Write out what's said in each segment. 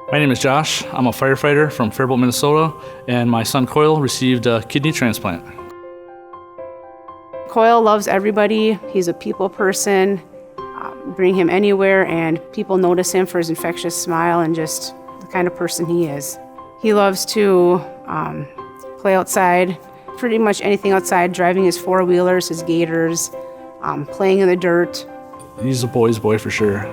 My name is Josh. I'm a firefighter from Faribault, Minnesota, and my son Coyle received a kidney transplant. Coyle loves everybody. He's a people person. Bring him anywhere and people notice him for his infectious smile and just the kind of person he is. He loves to play outside, pretty much anything outside, driving his four-wheelers, his gators, playing in the dirt. He's a boy's boy for sure.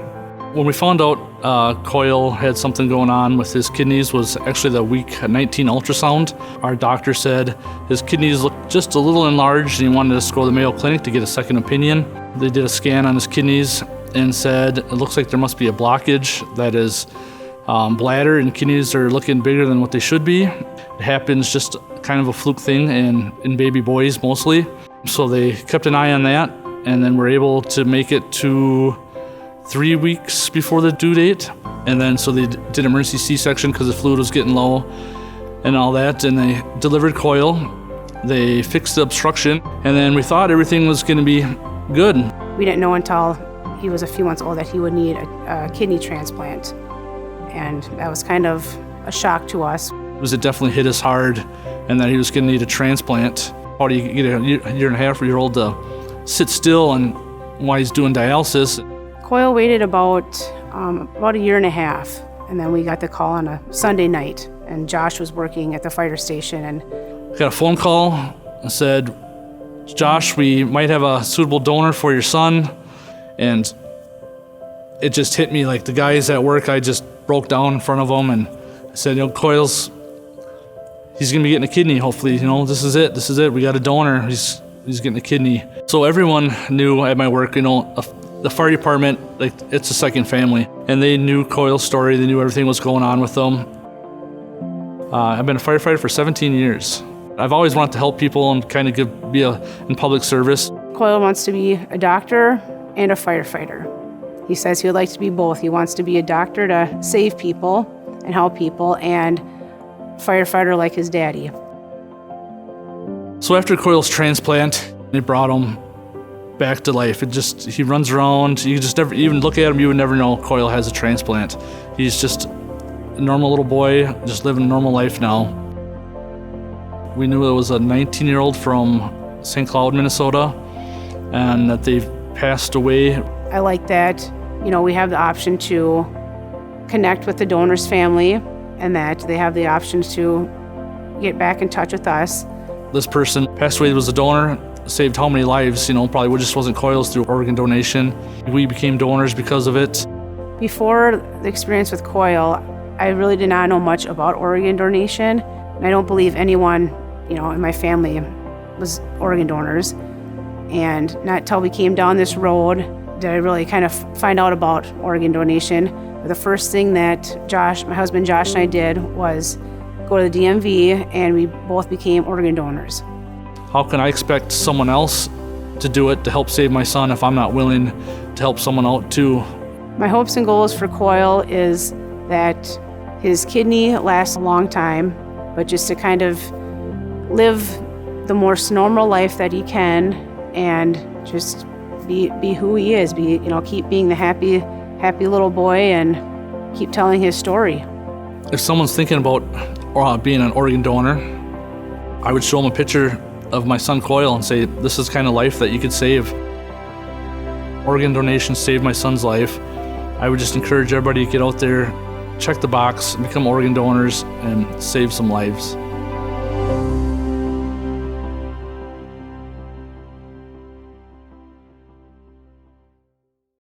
When we found out Coyle had something going on with his kidneys was actually the week 19 ultrasound. Our doctor said his kidneys looked just a little enlarged and he wanted us to go to the Mayo Clinic to get a second opinion. They did a scan on his kidneys and said it looks like there must be a blockage that is bladder and kidneys are looking bigger than what they should be. It happens just kind of a fluke thing in baby boys mostly. So they kept an eye on that and then were able to make it to 3 weeks before the due date. And then so they did emergency Csection because the fluid was getting low and all that. And they delivered Coyle. They fixed the obstruction. And then we thought everything was going to be good. We didn't know until he was a few months old that he would need a kidney transplant. And that was kind of a shock to us. It definitely hit us hard and that he was going to need a transplant. How do you get a year and a half or year old to sit still and while he's doing dialysis? Coyle waited about a year and a half, and then we got the call on a Sunday night, and Josh was working at the fire station. And got a phone call and said, Josh, we might have a suitable donor for your son. And it just hit me like the guys at work, I just broke down in front of them and I said, Coyle's, he's gonna be getting a kidney, hopefully, this is it, we got a donor, he's getting a kidney. So everyone knew at my work, the fire department, like it's a second family, and they knew Coyle's story, they knew everything was going on with them. I've been a firefighter for 17 years. I've always wanted to help people and kind of be in public service. Coyle wants to be a doctor and a firefighter. He says he would like to be both. He wants to be a doctor to save people and help people, and firefighter like his daddy. So after Coyle's transplant, they brought him back to life. He runs around. You just never even look at him, you would never know Coyle has a transplant. He's just a normal little boy, just living a normal life now. We knew it was a 19-year-old from St. Cloud, Minnesota, and that they've passed away. I like that, we have the option to connect with the donor's family and that they have the options to get back in touch with us. This person passed away, was a donor, saved how many lives, probably just wasn't Coyle's through organ donation. We became donors because of it. Before the experience with Coyle, I really did not know much about organ donation. I don't believe anyone, in my family was organ donors. And not until we came down this road did I really kind of find out about organ donation. But the first thing that my husband Josh and I did was go to the DMV, and we both became organ donors. How can I expect someone else to do it to help save my son if I'm not willing to help someone out too? My hopes and goals for Coyle is that his kidney lasts a long time, but just to kind of live the most normal life that he can and just be who he is, keep being the happy little boy and keep telling his story. If someone's thinking about being an organ donor, I would show them a picture of my son Coyle and say, this is the kind of life that you could save. Organ donation saved my son's life. I would just encourage everybody to get out there, check the box, become organ donors, and save some lives.